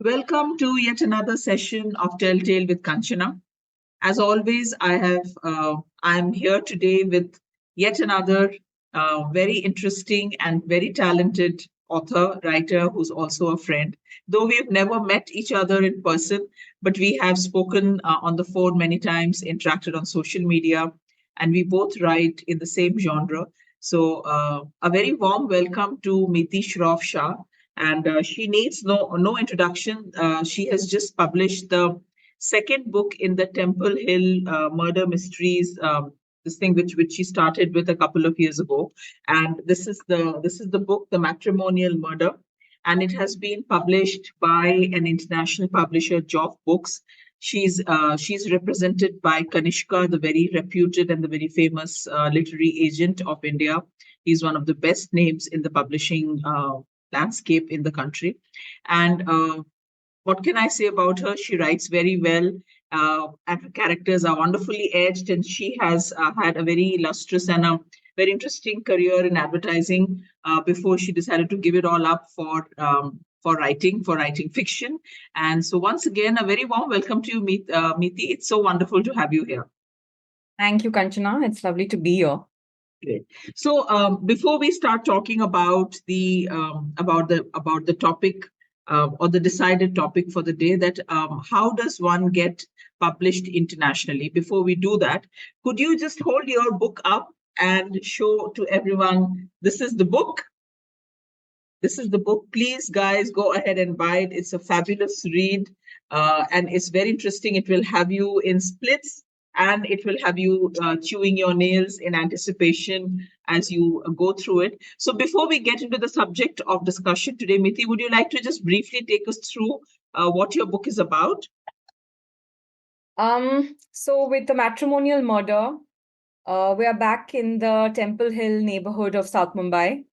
Welcome to yet another session of Telltale with Kanchana. As always, I'm here today with yet another very interesting and very talented author, writer who's also a friend. Though we've never met each other in person, but we have spoken on the phone many times, interacted on social media, and we both write in the same genre. So, a very warm welcome to Meeti Shroff-Shah. And she needs no introduction. She has just published the second book in the Temple Hill murder mysteries. This thing which she started with a couple of years ago, and this is the book, The Matrimonial Murder, and it has been published by an international publisher, Joffe Books. She's represented by Kanishka, the very reputed and the very famous literary agent of India. He's one of the best names in the publishing landscape in the country, and what can I say about her? She writes very well, and her characters are wonderfully edged. And she has had a very illustrious and a very interesting career in advertising before she decided to give it all up for writing fiction. And so, once again, a very warm welcome to you, Meeti. It's so wonderful to have you here. Thank you, Kanchana. It's lovely to be here. Great. So before we start talking about the topic or the decided topic for the day, that how does one get published internationally? Before we do that, could you just hold your book up and show to everyone, this is the book? This is the book. Please, guys, go ahead and buy it. It's a fabulous read, and it's very interesting. It will have you in splits, and it will have you chewing your nails in anticipation as you go through it. So before we get into the subject of discussion today, Meeti, would you like to just briefly take us through what your book is about? So with The Matrimonial Murder, we are back in the Temple Hill neighborhood of South Mumbai.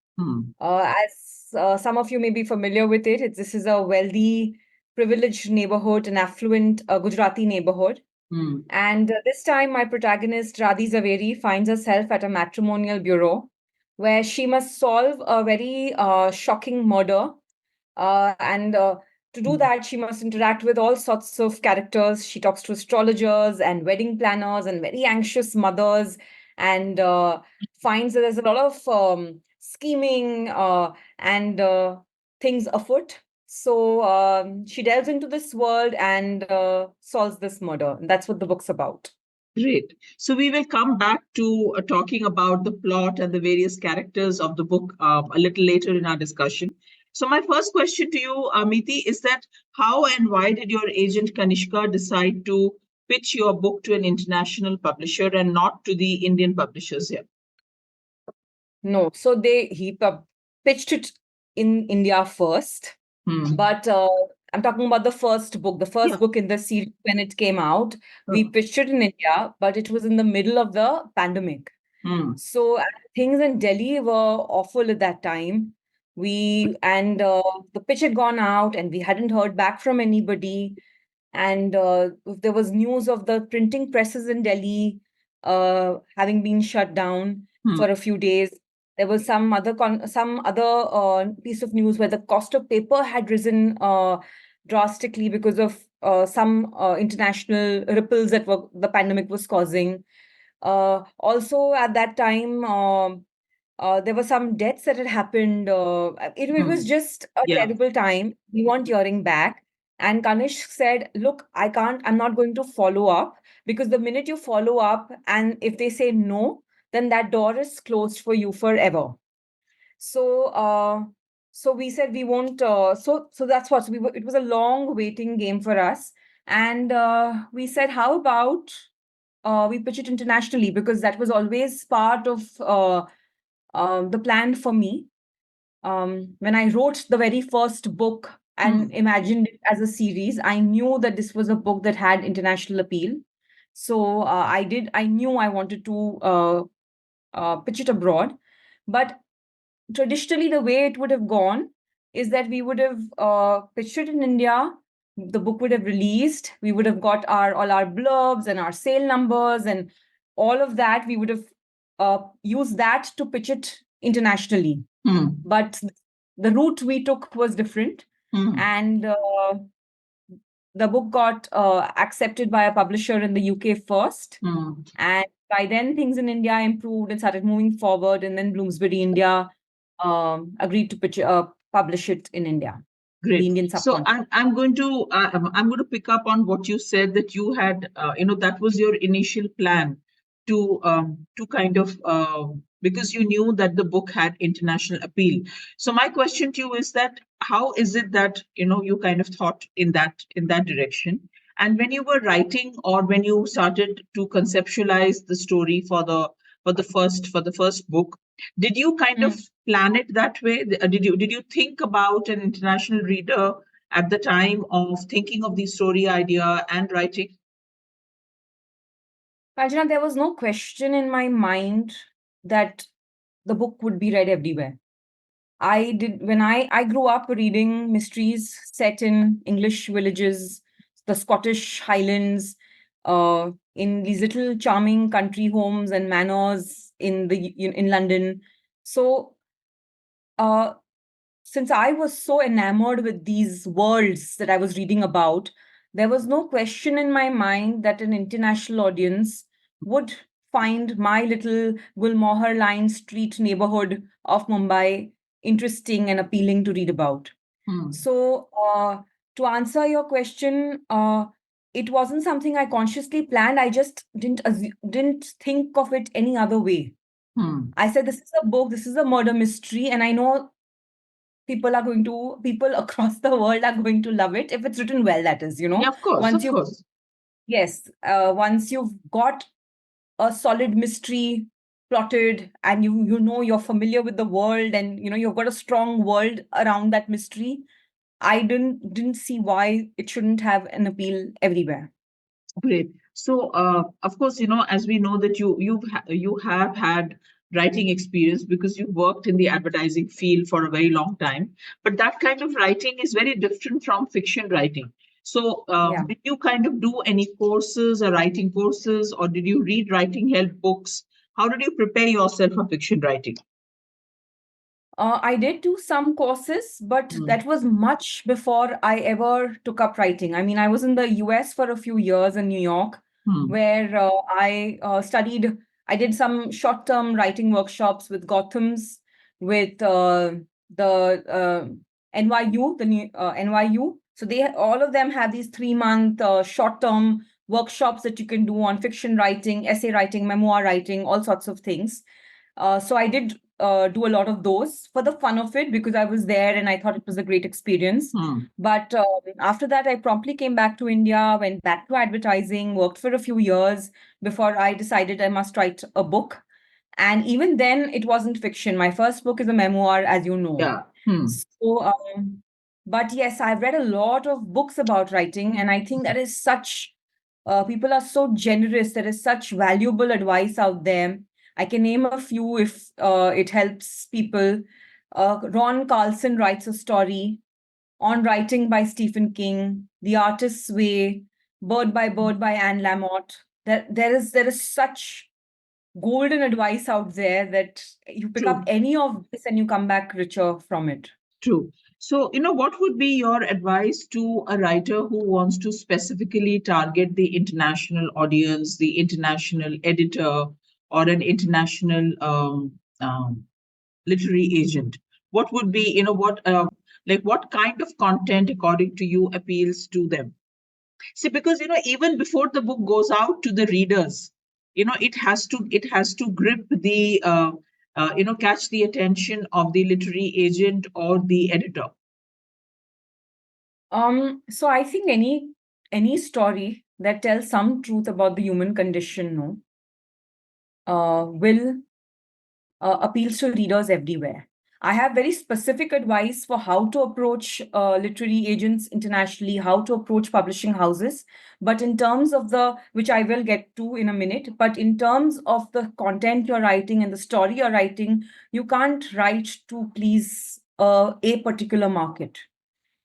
As some of you may be familiar with it, this is a wealthy, privileged neighborhood, an affluent Gujarati neighborhood. And this time, my protagonist, Radhi Zaveri, finds herself at a matrimonial bureau where she must solve a very shocking murder. And to do that, she must interact with all sorts of characters. She talks to astrologers and wedding planners and very anxious mothers, and finds that there's a lot of scheming and things afoot. So she delves into this world and solves this murder. And that's what the book's about. Great. So we will come back to talking about the plot and the various characters of the book a little later in our discussion. So my first question to you, Meeti, is that how and why did your agent Kanishka decide to pitch your book to an international publisher and not to the Indian publishers here? No, so he pitched it in India first, but I'm talking about the first book. The first book in the series, when it came out, we pitched it in India, but it was in the middle of the pandemic. So things in Delhi were awful at that time. The pitch had gone out and we hadn't heard back from anybody. And there was news of the printing presses in Delhi having been shut down for a few days. There was some other piece of news where the cost of paper had risen drastically because of some international ripples that the pandemic was causing. Also, at that time, there were some deaths that had happened. It was just a terrible time. We weren't hearing back. And Kanish said, look, I'm not going to follow up, because the minute you follow up and if they say no, then that door is closed for you forever. So we said we won't. So that's what it was a long waiting game for us. And we said, how about we pitch it internationally, because that was always part of the plan for me. When I wrote the very first book and imagined it as a series, I knew that this was a book that had international appeal. So I knew I wanted to pitch it abroad. But traditionally, the way it would have gone is that we would have pitched it in India. The book would have released. We would have got all our blurbs and our sale numbers and all of that. We would have used that to pitch it internationally. But the route we took was different. And the book got accepted by a publisher in the UK first. And by then things in India improved and started moving forward. And then Bloomsbury India agreed to publish it in India. The Great. Indian So subcontinent. I'm going to pick up on what you said, that you had that was your initial plan to kind of because you knew that the book had international appeal. So my question to you is that how is it that you kind of thought in that direction? And when you were writing, or when you started to conceptualize the story for the first book, did you kind of plan it that way? Did you think about an international reader at the time of thinking of the story idea and writing? Kanchana, there was no question in my mind that the book would be read everywhere. When I grew up reading mysteries set in English villages, the Scottish Highlands, in these little charming country homes and manors in London. So, since I was so enamored with these worlds that I was reading about, there was no question in my mind that an international audience would find my little Gulmohar Line street neighborhood of Mumbai interesting and appealing to read about. So, to answer your question, it wasn't something I consciously planned. I just didn't think of it any other way. I said, this is a book, this is a murder mystery, and I know people across the world are going to love it if it's written well, that is, Yeah, of course, once of you course. yes, once you've got a solid mystery plotted, and you're familiar with the world, and you've got a strong world around that mystery, I didn't see why it shouldn't have an appeal everywhere. Great. So, of course, as we know that you have had writing experience because you worked in the advertising field for a very long time. But that kind of writing is very different from fiction writing. So, Yeah. did you kind of do any courses or writing courses, or did you read writing help books? How did you prepare yourself for fiction writing? I did do some courses, but that was much before I ever took up writing. I mean, I was in the US for a few years in New York, where I studied. I did some short-term writing workshops with Gotham's, with the NYU, the new NYU. So all of them have these 3-month short-term workshops that you can do on fiction writing, essay writing, memoir writing, all sorts of things. So I did do a lot of those for the fun of it, because I was there and I thought it was a great experience. But after that, I promptly came back to India, went back to advertising, worked for a few years before I decided I must write a book. And even then, it wasn't fiction. My first book is a memoir, as you know. Yeah. So, but yes, I've read a lot of books about writing, and I think that is such, people are so generous. There is such valuable advice out there. I can name a few if it helps people. Ron Carlson writes a story on writing by Stephen King, The Artist's Way, Bird by Bird by Anne Lamott. There is such golden advice out there that you pick up any of this and you come back richer from it. True. So, what would be your advice to a writer who wants to specifically target the international audience, the international editor, or an international literary agent? What would be, what kind of content, according to you, appeals to them? See, because even before the book goes out to the readers, it has to grip the catch the attention of the literary agent or the editor. So I think any story that tells some truth about the human condition, will appeals to readers everywhere. I have very specific advice for how to approach literary agents internationally, how to approach publishing houses. But in terms of which I will get to in a minute, but in terms of the content you're writing and the story you're writing, you can't write to please a particular market.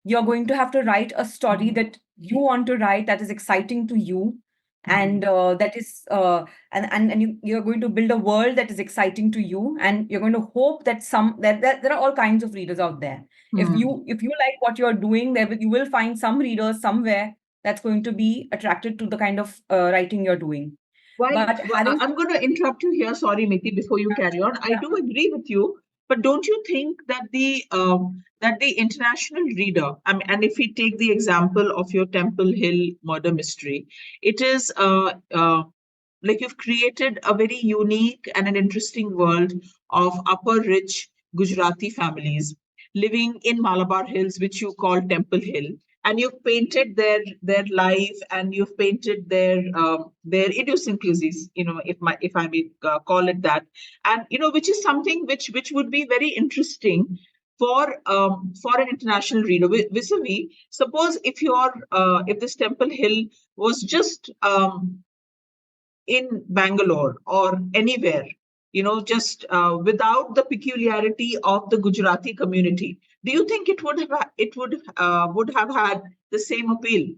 You're going to have to write a story that you want to write, that is exciting to you, and that is and you're going to build a world that is exciting to you, and you're going to hope that there are all kinds of readers out there. If you like what you're doing, you will find some readers somewhere that's going to be attracted to the kind of writing you're doing. But I'm going to interrupt you here. Sorry, Meeti, before you carry on. I do agree with you, but don't you think that the international reader, I mean, and if we take the example of your Temple Hill murder mystery, it is like you've created a very unique and an interesting world of upper rich Gujarati families living in Malabar Hills, which you call Temple Hill, and you've painted their life, and you've painted their idiosyncrasies, if I may call it that, and which is something which would be very interesting for an international reader. Vis-a-vis, suppose if this Temple Hill was just in Bangalore or anywhere, just without the peculiarity of the Gujarati community, do you think it would have had the same appeal?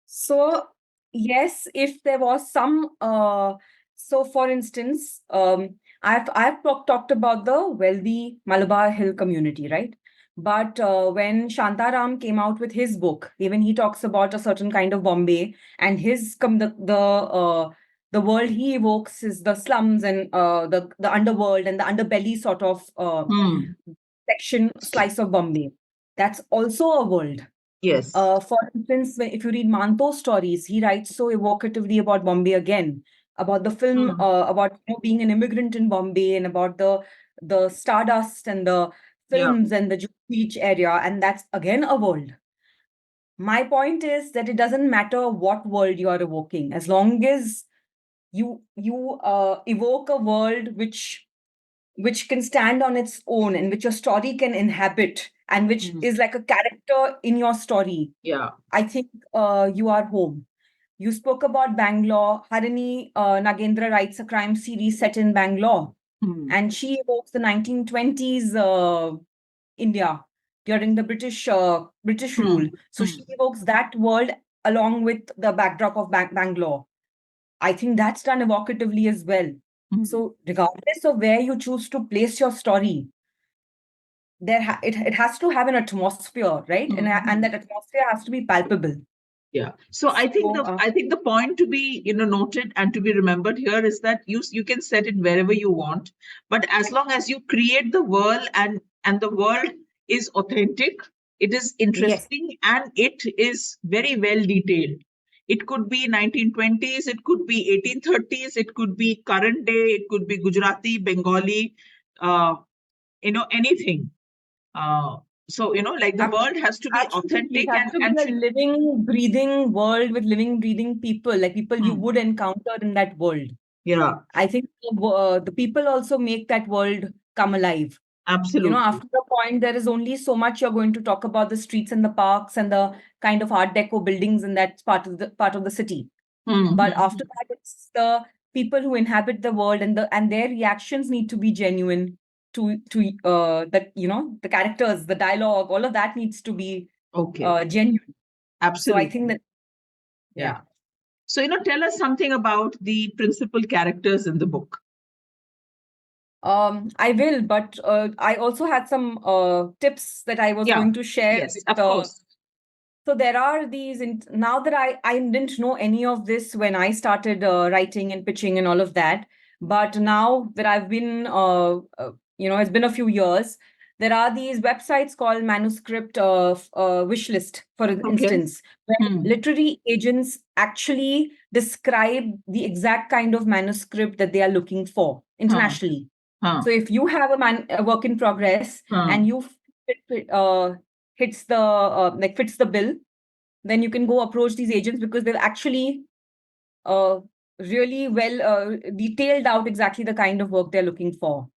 So yes, if there was some, so for instance, I've talked about the wealthy Malabar Hill community, right? But when Shantaram came out with his book, even he talks about a certain kind of Bombay, and the world he evokes is the slums and the underworld and the underbelly sort of section slice of Bombay. That's also a world. Yes. For instance, if you read Manto's stories, he writes so evocatively about Bombay again, about the film, about being an immigrant in Bombay, and about the stardust and the films and the Juhu Beach area, and that's again a world. My point is that it doesn't matter what world you are evoking, as long as you evoke a world which can stand on its own and which your story can inhabit and which is like a character in your story. Yeah. I think you are home. You spoke about Bangalore. Harini Nagendra writes a crime series set in Bangalore. And she evokes the 1920s India during the British rule. So she evokes that world along with the backdrop of Bangalore. I think that's done evocatively as well. So regardless of where you choose to place your story, it has to have an atmosphere, right? And that atmosphere has to be palpable. Yeah. So I think the point to be noted and to be remembered here is that you can set it wherever you want, but as long as you create the world and the world is authentic, it is interesting, and it is very well detailed. It could be 1920s, it could be 1830s, it could be current day, it could be Gujarati, Bengali, anything. So like the world has to be authentic, it has to be a living, breathing world with living, breathing people, like people you would encounter in that world. Yeah. I think the people also make that world come alive. Absolutely. After the point, there is only so much you're going to talk about the streets and the parks and the kind of Art Deco buildings in that part of the city. But after that, it's the people who inhabit the world, and their reactions need to be genuine to that the characters, the dialogue, all of that needs to be genuine. Absolutely. So I think that yeah. So tell us something about the principal characters in the book. I will, but I also had some tips that I was going to share. Yes, of course. So there are these, now that I didn't know any of this when I started writing and pitching and all of that. But now that I've been, it's been a few years, there are these websites called manuscript wishlist, for instance, where literary agents actually describe the exact kind of manuscript that they are looking for internationally. So if you have a work in progress and you fits the bill, then you can go approach these agents, because they've actually really well detailed out exactly the kind of work they're looking for.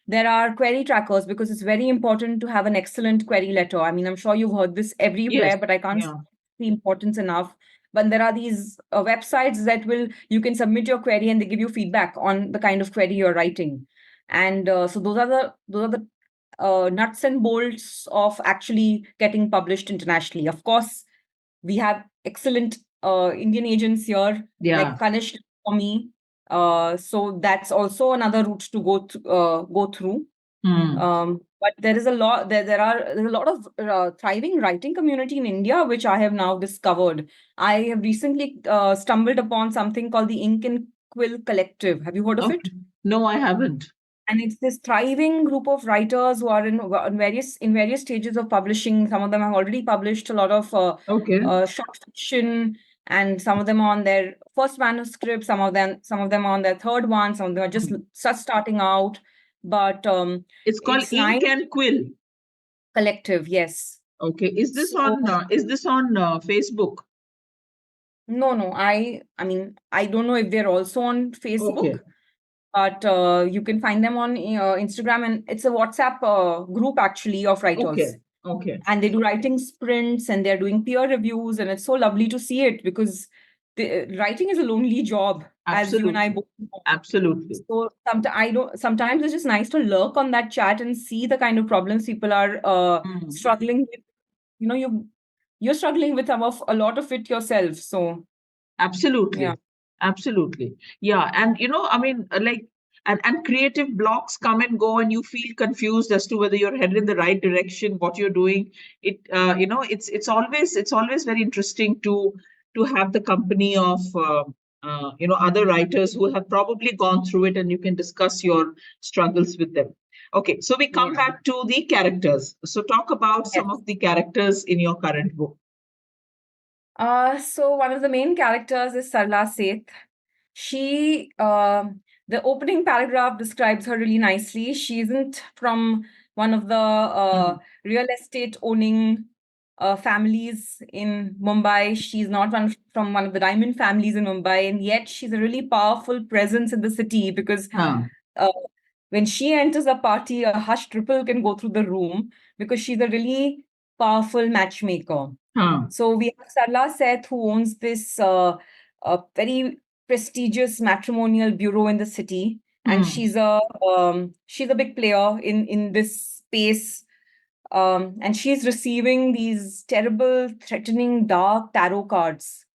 There are query trackers, because it's very important to have an excellent query letter. I mean, I'm sure you've heard this everywhere, but I can't see the importance enough. But there are these websites that you can submit your query and they give you feedback on the kind of query you're writing. And so those are the nuts and bolts of actually getting published internationally. Of course, we have excellent Indian agents here, like Kanishka for me. So that's also another route to go through. But there's a lot of thriving writing community in India, which I have now discovered. I have recently stumbled upon something called the Ink and Quill Collective. Have you heard of Okay. it? No, I haven't. And it's this thriving group of writers who are in various stages of publishing. Some of them have already published a lot of Okay. short fiction, and some of them are on their first manuscript. Some of them are on their third one. Some of them are just starting out. But It's called it's nice. Ink and Quill Collective, yes. Okay. Is this So on Facebook? no. I mean, I don't know if they're also on Okay. Facebook, but you can find them on Instagram, and it's a WhatsApp group actually of writers. Okay. And they do writing sprints, and they're doing peer reviews, and it's so lovely to see it, because writing is a lonely job, as you and I both know. Absolutely. So sometimes it's just nice to lurk on that chat and see the kind of problems people are struggling with. You know, you're struggling with a lot of it yourself. So Absolutely. yeah. Absolutely. Yeah. And, I mean, like, and creative blocks come and go, and you feel confused as to whether you're headed in the right direction, what you're doing. It's always very interesting to have the company of, other writers who have probably gone through it, and you can discuss your struggles with them. Okay. So we come Yeah. back to the characters. So talk about some Yes. of the characters in your current book. So one of the main characters is Sarla Seth. The opening paragraph describes her really nicely. She isn't from one of the real estate owning families in Mumbai. She's not from one of the diamond families in Mumbai, and yet she's a really powerful presence in the city, because Huh. when she enters a party, a hushed ripple can go through the room, because she's a really powerful matchmaker. Huh. So we have Sarla Seth, who owns this very prestigious matrimonial bureau in the city, and she's a big player in this space. And she's receiving these terrible, threatening, dark tarot cards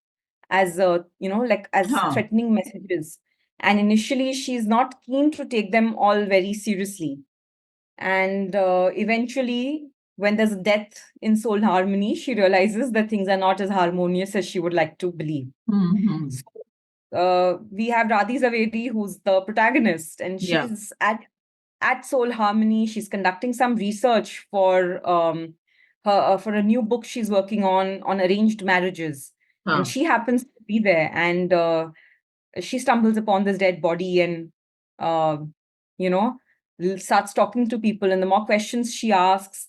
as as Huh. threatening messages. And initially, she's not keen to take them all very seriously. And eventually, when there's death in soul harmony, she realizes that things are not as harmonious as she would like to believe. Mm-hmm. So, we have Radhi Zaveri, who's the protagonist, and she's at Soul Harmony. She's conducting some research for for a new book she's working on arranged marriages, and she happens to be there, and she stumbles upon this dead body, and uh, you know starts talking to people, and the more questions she asks,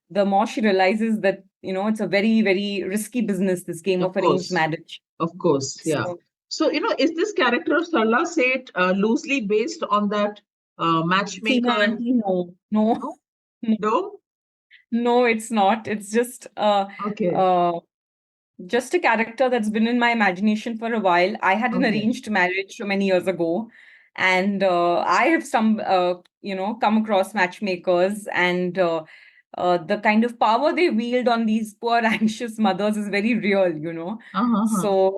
the more she realizes that it's a very, very risky business, this game Of of arranged course. marriage. Of course. Yeah. So, So, is this character of Sarla Seth loosely based on that matchmaker? Seema auntie, no, No? No? no, it's not. It's just Okay. just a character that's been in my imagination for a while. I had an Okay. arranged marriage many years ago, and I have come across matchmakers, and the kind of power they wield on these poor anxious mothers is very real. Uh-huh. So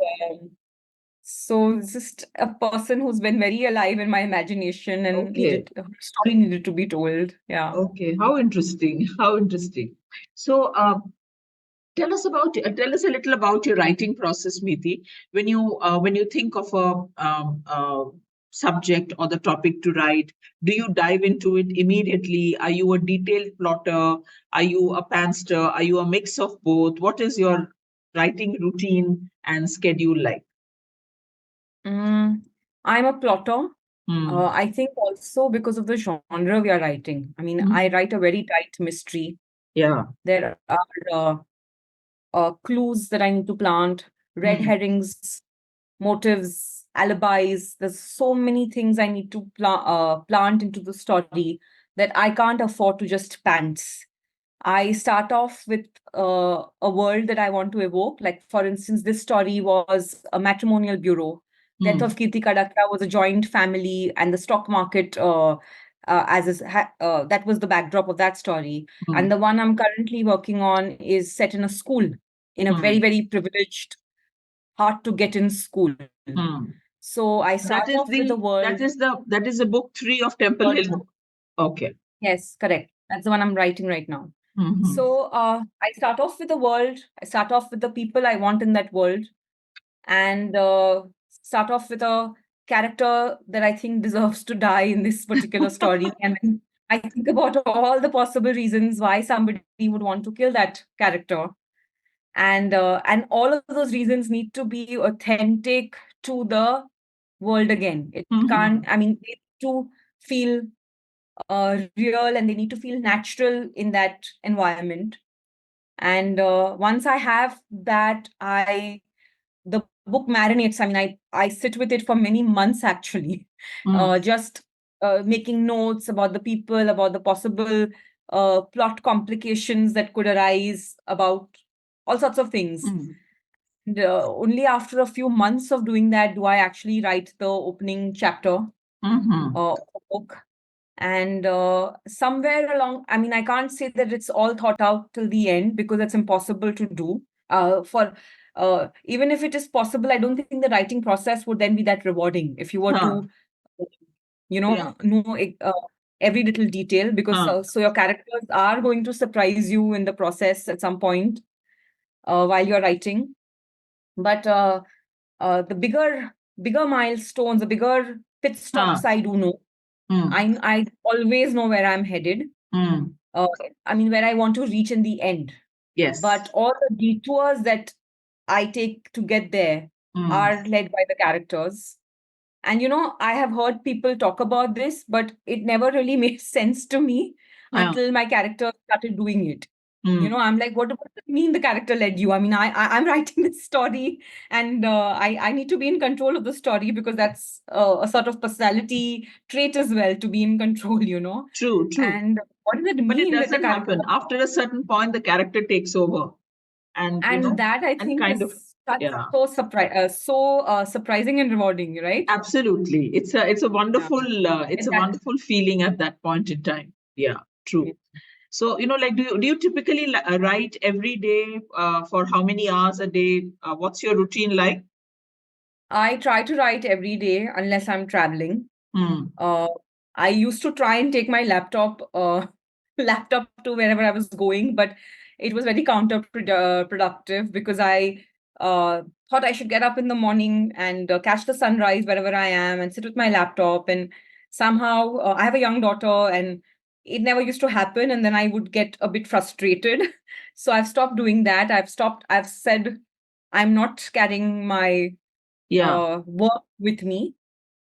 it's just a person who's been very alive in my imagination, and Okay. her story needed to be told. Yeah. Okay. How interesting. How interesting. So, tell us a little about your writing process, Meeti. When you think of a subject or the topic to write, do you dive into it immediately? Are you a detailed plotter? Are you a pantser? Are you a mix of both? What is your writing routine and schedule like? I'm a plotter. Hmm. I think also because of the genre we are writing. I mean, I Hmm. write a very tight mystery. Yeah. There are clues that I need to plant, red herrings, motives, alibis. There's so many things I need to plant into the story that I can't afford to just pants. I start off with a world that I want to evoke. Like, for instance, this story was a matrimonial bureau. Death of Kirti Kadakra was a joint family, and the stock market that was the backdrop of that story. And the one I'm currently working on is set in a school, in a very, very privileged, hard to get in school. So I start off with the world. That is the book 3 of Temple Hill. Okay. Yes, correct. That's the one I'm writing right now. Mm-hmm. So I start off with the world. I start off with the people I want in that world, and start off with a character that I think deserves to die in this particular story. And then I think about all the possible reasons why somebody would want to kill that character. And all of those reasons need to be authentic to the world again. It can't, I mean, they need to feel real, and they need to feel natural in that environment. And once I have that, the book marinates. I mean, I sit with it for many months actually, just making notes about the people, about the possible plot complications that could arise, about all sorts of things. And, only after a few months of doing that do I actually write the opening chapter of the book. And somewhere along, I mean, I can't say that it's all thought out till the end, because it's impossible to do. For Even if it is possible, I don't think the writing process would then be that rewarding if you were to, know every little detail, because so your characters are going to surprise you in the process at some point while you're writing. But the bigger milestones, the bigger pit stops, I do know. I always know where I'm headed. I mean, where I want to reach in the end. Yes. But all the detours that I take to get there are led by the characters. And I have heard people talk about this, but it never really made sense to me until my character started doing it. I'm like, what does it mean the character led you? I mean, I'm writing this story, and I need to be in control of the story, because that's a sort of personality trait as well, to be in control, True. And what does it mean But it that the doesn't character... happen. After a certain point, the character takes over. And that I and think kind of, is so surprising and rewarding, right? Absolutely. It's a wonderful it's a That wonderful feeling at that point in time. Yeah, true. So, like, do you typically write every day for how many hours a day? What's your routine like? I try to write every day unless I'm traveling. Uh, I used to try and take my laptop to wherever I was going, but it was very counterproductive, because I thought I should get up in the morning and catch the sunrise wherever I am and sit with my laptop. And somehow I have a young daughter, and it never used to happen. And then I would get a bit frustrated. So I've stopped doing that. I've said I'm not carrying my work with me.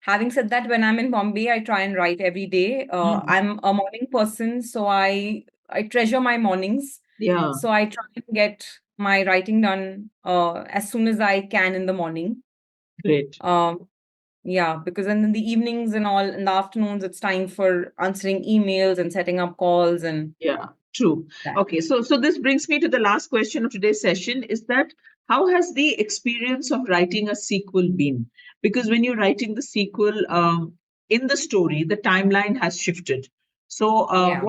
Having said that, when I'm in Bombay, I try and write every day. I'm a morning person, so I treasure my mornings. Yeah, So I try and get my writing done as soon as I can in the morning. great. Yeah, because then in the evenings and all, in the afternoons, it's time for answering emails and setting up calls and Yeah, true. that. Okay, so this brings me to the last question of today's session, is that how has the experience of writing a sequel been? Because when you're writing the sequel, in the story, the timeline has shifted. So, Yeah.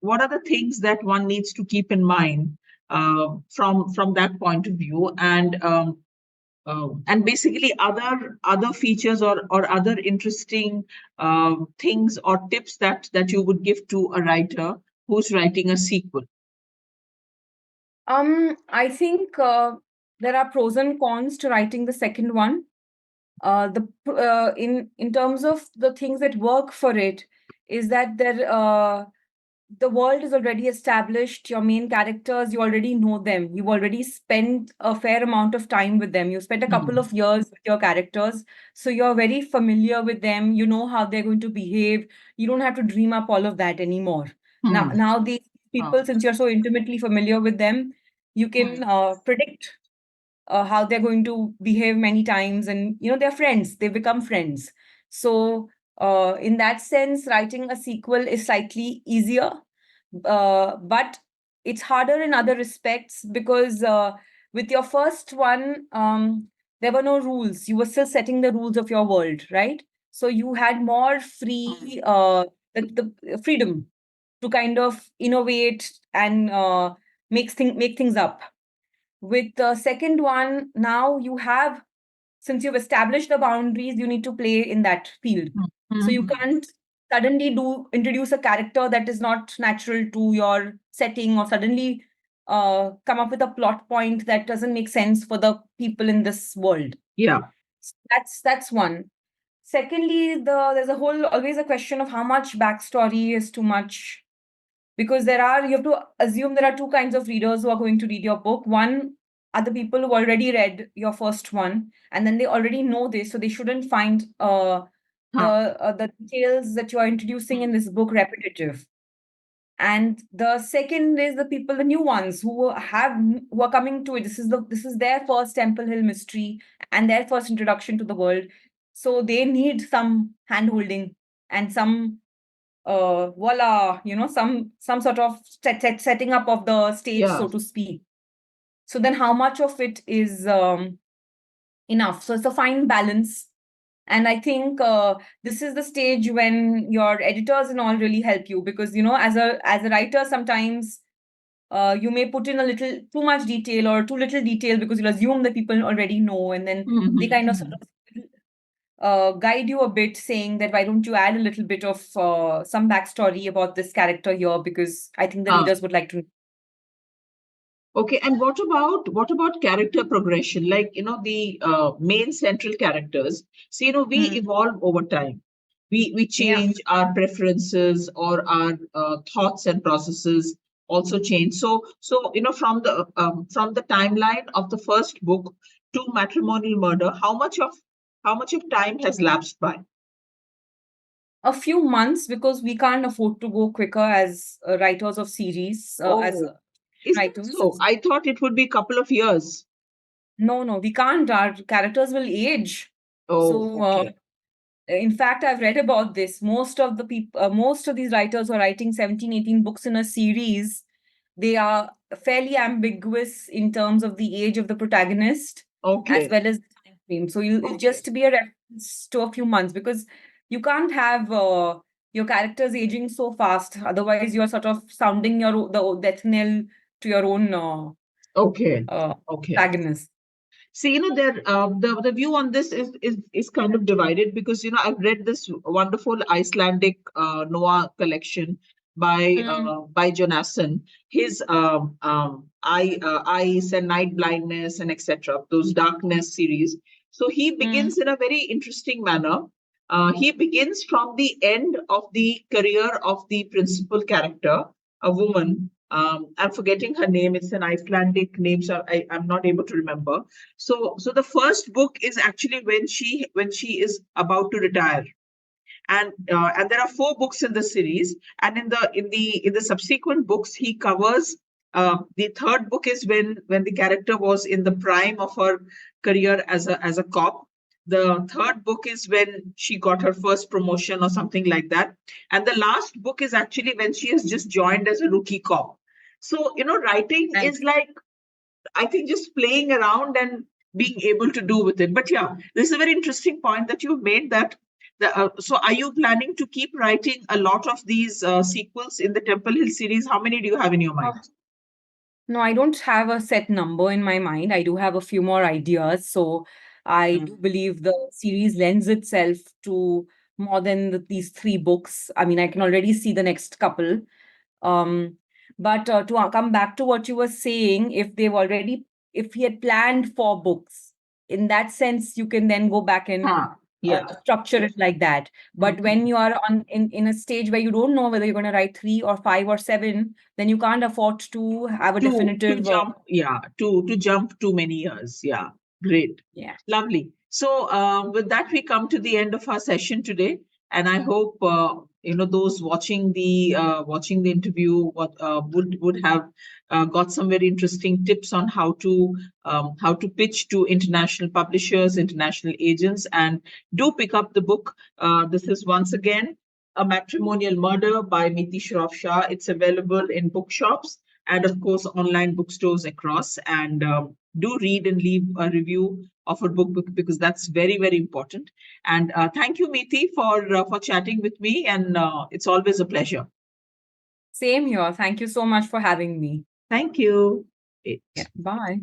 what are the things that one needs to keep in mind from that point of view, and basically other features or other interesting things or tips that you would give to a writer who's writing a sequel? I think there are pros and cons to writing the second one. In terms of the things that work for it, is that the world is already established. Your main characters, you already know them. You've already spent a fair amount of time with them. You spent a couple of years with your characters, so you're very familiar with them. You know how they're going to behave. You don't have to dream up all of that anymore. Now these people, since you're so intimately familiar with them, you can predict how they're going to behave many times, and they're friends, they become friends. So in that sense, writing a sequel is slightly easier, but it's harder in other respects, because with your first one, there were no rules. You were still setting the rules of your world, right? So you had more free the freedom to kind of innovate and make things up. With the second one, now since you've established the boundaries, you need to play in that field. So you can't suddenly do introduce a character that is not natural to your setting, or suddenly come up with a plot point that doesn't make sense for the people in this world. Yeah. That's one. Secondly, there's always a question of how much backstory is too much, because you have to assume there are two kinds of readers who are going to read your book. One are the people who've already read your first one, and then they already know this, so they shouldn't find the details that you are introducing in this book repetitive. And the second is the people, the new ones who are coming to it. This is their first Temple Hill mystery and their first introduction to the world. So they need some hand-holding and some voila, some sort of setting up of the stage, so to speak. So then how much of it is enough? So it's a fine balance. And I think this is the stage when your editors and all really help you, because, as a writer, sometimes you may put in a little too much detail or too little detail, because you'll assume that people already know, and then they kind of sort of guide you a bit, saying that why don't you add a little bit of some backstory about this character here, because I think the readers would like to. Okay, and what about character progression? Like, the main central characters. So, we evolve over time. We change our preferences, or our thoughts and processes also change. So from the timeline of the first book to Matrimonial Murder, how much of time has lapsed by? A few months, because we can't afford to go quicker as writers of series. As Is that writers, so? I thought it would be a couple of years. No, we can't. Our characters will age. So, Okay. in fact, I've read about this. Most of these writers who are writing 17, 18 books in a series, they are fairly ambiguous in terms of the age of the protagonist, as well as the time frame. So it'll just be a reference to a few months, because you can't have your characters aging so fast. Otherwise, you're sort of sounding the death knell to your own protagonist. See, the view on this is kind of divided, because I've read this wonderful Icelandic noir collection by Jonasson. His Eyes and Night Blindness and etc. Those Darkness series. So he begins in a very interesting manner. He begins from the end of the career of the principal character, a woman. I'm forgetting her name. It's an Icelandic name, so I'm not able to remember. So the first book is actually when she is about to retire, and there are 4 books in the series, and in the subsequent books he covers. The third book is when the character was in the prime of her career as a cop. The third book is when she got her first promotion or something like that, and the last book is actually when she has just joined as a rookie cop. So writing is like, I think, just playing around and being able to do with it. But yeah, this is a very interesting point that you've made. So are you planning to keep writing a lot of these sequels in the Temple Hill series? How many do you have in your mind? No, I don't have a set number in my mind. I do have a few more ideas. So I do believe the series lends itself to more than these 3 books. I mean, I can already see the next couple. But to come back to what you were saying, if he had planned 4 books, in that sense, you can then go back and structure it like that. But when you are in a stage where you don't know whether you're going to write 3 or 5 or 7, then you can't afford to have a definitive to jump too many years. Yeah, great. Yeah. Lovely. So with that, we come to the end of our session today, and I hope those watching the interview would have got some very interesting tips on how to pitch to international publishers, international agents, and do pick up the book. This is once again A Matrimonial Murder by Meeti Shroff-Shah. It's available in bookshops and, of course, online bookstores across. And do read and leave a review of a book, because that's very, very important. And thank you, Meeti, for chatting with me. And it's always a pleasure. Same here. Thank you so much for having me. Thank you. Yeah, bye.